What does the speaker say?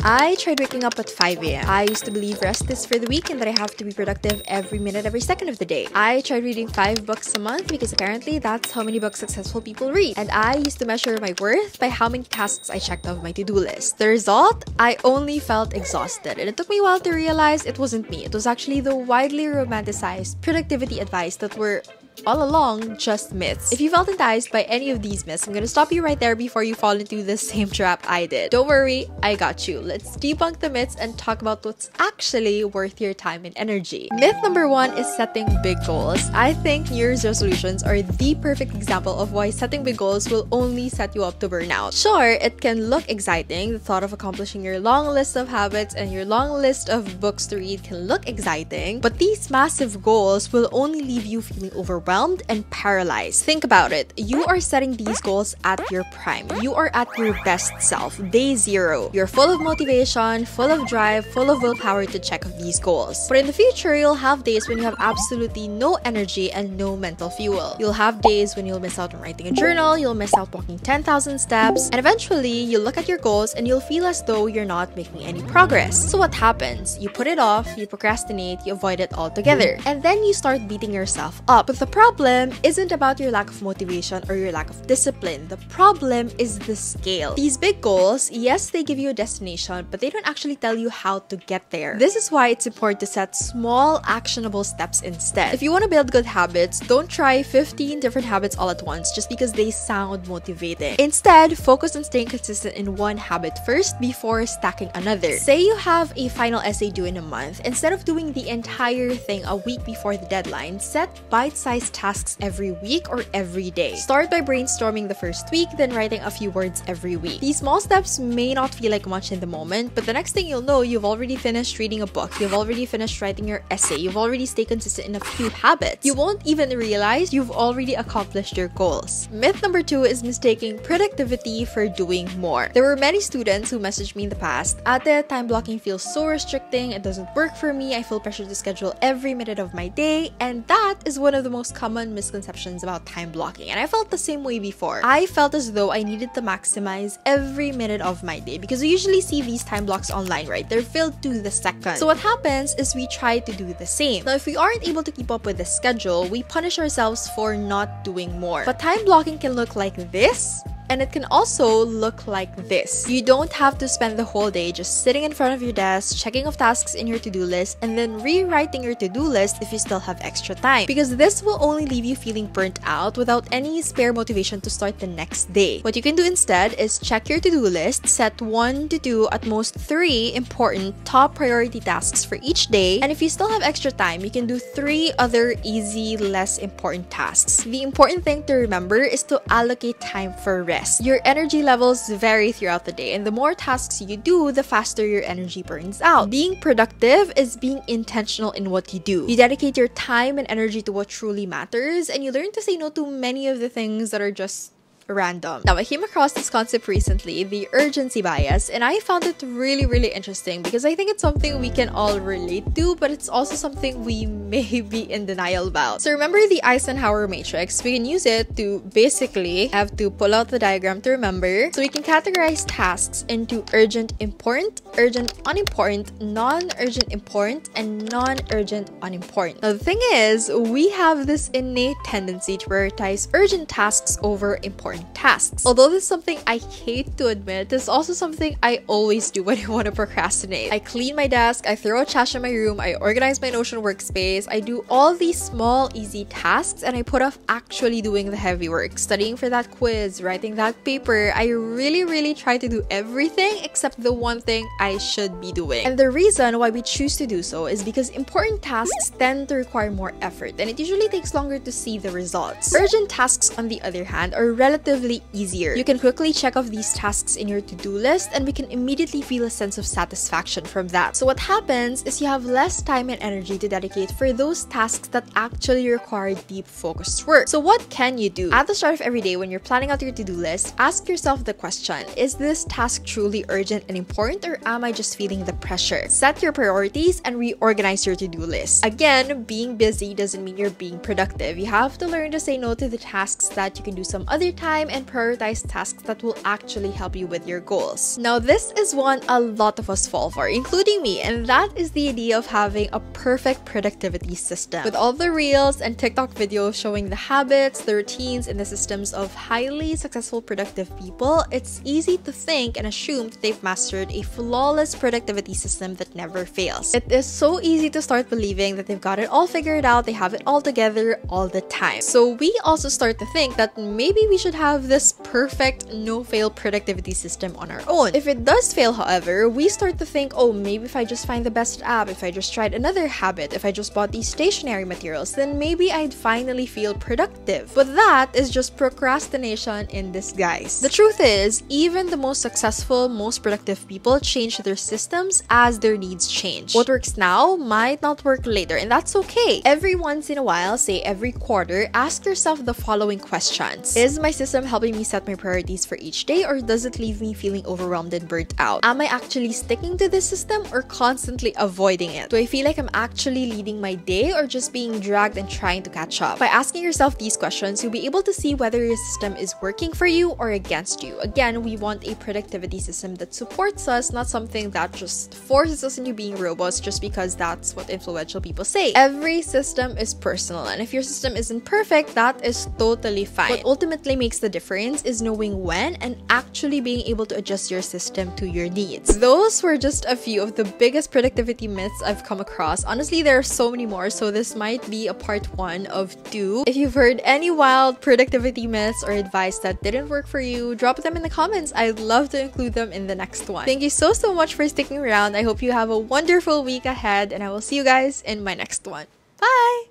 I tried waking up at 5 a.m. I used to believe rest is for the weak and that I have to be productive every minute, every second of the day. I tried reading 5 books a month because apparently that's how many books successful people read. And I used to measure my worth by how many tasks I checked off my to-do list. The result? I only felt exhausted. And it took me a while to realize it wasn't me. It was actually the widely romanticized productivity advice that were all along just myths. If you felt enticed by any of these myths, I'm gonna stop you right there before you fall into the same trap I did. Don't worry, I got you. Let's debunk the myths and talk about what's actually worth your time and energy. Myth number 1 is setting big goals. I think New Year's resolutions are the perfect example of why setting big goals will only set you up to burn out. Sure, it can look exciting. The thought of accomplishing your long list of habits and your long list of books to read can look exciting, but these massive goals will only leave you feeling overwhelmed and paralyzed. Think about it. You are setting these goals at your prime. You are at your best self, day 0. You're full of motivation, full of drive, full of willpower to check off these goals. But in the future, you'll have days when you have absolutely no energy and no mental fuel. You'll have days when you'll miss out on writing a journal, you'll miss out walking 10,000 steps, and eventually you'll look at your goals and you'll feel as though you're not making any progress. So what happens? You put it off, you procrastinate, you avoid it altogether, and then you start beating yourself up. But the problem isn't about your lack of motivation or your lack of discipline. The problem is the scale. These big goals, yes, they give you a destination, but they don't actually tell you how to get there. This is why it's important to set small, actionable steps instead. If you want to build good habits, don't try 15 different habits all at once just because they sound motivating. Instead, focus on staying consistent in one habit first before stacking another. Say you have a final essay due in a month. Instead of doing the entire thing a week before the deadline, set bite-sized tasks every week or every day. Start by brainstorming the first week, then writing a few words every week. These small steps may not feel like much in the moment, but the next thing you'll know, you've already finished reading a book, you've already finished writing your essay, you've already stayed consistent in a few habits. You won't even realize you've already accomplished your goals. Myth number 2 is mistaking productivity for doing more. There were many students who messaged me in the past, "Ate, time blocking feels so restricting, it doesn't work for me, I feel pressure to schedule every minute of my day," and that is one of the most common misconceptions about time blocking, and I felt the same way before. I felt as though I needed to maximize every minute of my day because we usually see these time blocks online, right? They're filled to the second. So what happens is we try to do the same. Now, if we aren't able to keep up with the schedule, we punish ourselves for not doing more. But time blocking can look like this, and it can also look like this. You don't have to spend the whole day just sitting in front of your desk, checking off tasks in your to-do list, and then rewriting your to-do list if you still have extra time. Because this will only leave you feeling burnt out without any spare motivation to start the next day. What you can do instead is check your to-do list, set 1 to 2, at most 3 important top priority tasks for each day, and if you still have extra time, you can do 3 other easy, less important tasks. The important thing to remember is to allocate time for rest. Your energy levels vary throughout the day, and the more tasks you do, the faster your energy burns out. Being productive is being intentional in what you do. You dedicate your time and energy to what truly matters, and you learn to say no to many of the things that are just random. Now, I came across this concept recently, the urgency bias, and I found it really interesting because I think it's something we can all relate to, but it's also something we may be in denial about. So remember the Eisenhower matrix? We can use it to basically have to pull out the diagram to remember. So we can categorize tasks into urgent important, urgent unimportant, non-urgent important, and non-urgent unimportant. Now, the thing is, we have this innate tendency to prioritize urgent tasks over important tasks. Although this is something I hate to admit, this is also something I always do when I want to procrastinate. I clean my desk, I throw a trash in my room, I organize my Notion workspace, I do all these small, easy tasks, and I put off actually doing the heavy work. Studying for that quiz, writing that paper, I really try to do everything except the one thing I should be doing. And the reason why we choose to do so is because important tasks tend to require more effort, and it usually takes longer to see the results. Urgent tasks, on the other hand, are relatively easier. You can quickly check off these tasks in your to-do list, and we can immediately feel a sense of satisfaction from that. So what happens is you have less time and energy to dedicate for are those tasks that actually require deep focused work. So what can you do? At the start of every day when you're planning out your to-do list, ask yourself the question, is this task truly urgent and important, or am I just feeling the pressure? Set your priorities and reorganize your to-do list. Again, being busy doesn't mean you're being productive. You have to learn to say no to the tasks that you can do some other time and prioritize tasks that will actually help you with your goals. Now, this is one a lot of us fall for, including me, and that is the idea of having a perfect productivity system. With all the reels and TikTok videos showing the habits, the routines, and the systems of highly successful productive people, it's easy to think and assume that they've mastered a flawless productivity system that never fails. It is so easy to start believing that they've got it all figured out, they have it all together all the time. So we also start to think that maybe we should have this perfect no-fail productivity system on our own. If it does fail, however, we start to think, oh, maybe if I just find the best app, if I just tried another habit, if I just bought these stationery materials, then maybe I'd finally feel productive. But that is just procrastination in disguise. The truth is, even the most successful, most productive people change their systems as their needs change. What works now might not work later, and that's okay. Every once in a while, say every quarter, ask yourself the following questions. Is my system helping me set my priorities for each day, or does it leave me feeling overwhelmed and burnt out? Am I actually sticking to this system or constantly avoiding it? Do I feel like I'm actually leading my day or just being dragged and trying to catch up? By asking yourself these questions, you'll be able to see whether your system is working for you or against you. Again, we want a productivity system that supports us, not something that just forces us into being robots just because that's what influential people say. Every system is personal, and if your system isn't perfect, that is totally fine. What ultimately makes the difference is knowing when and actually being able to adjust your system to your needs. Those were just a few of the biggest productivity myths I've come across. Honestly, there are so many more, so this might be a part 1 of 2. If you've heard any wild productivity myths or advice that didn't work for you, drop them in the comments. I'd love to include them in the next one. Thank you so much for sticking around. I hope you have a wonderful week ahead, and I will see you guys in my next one. Bye!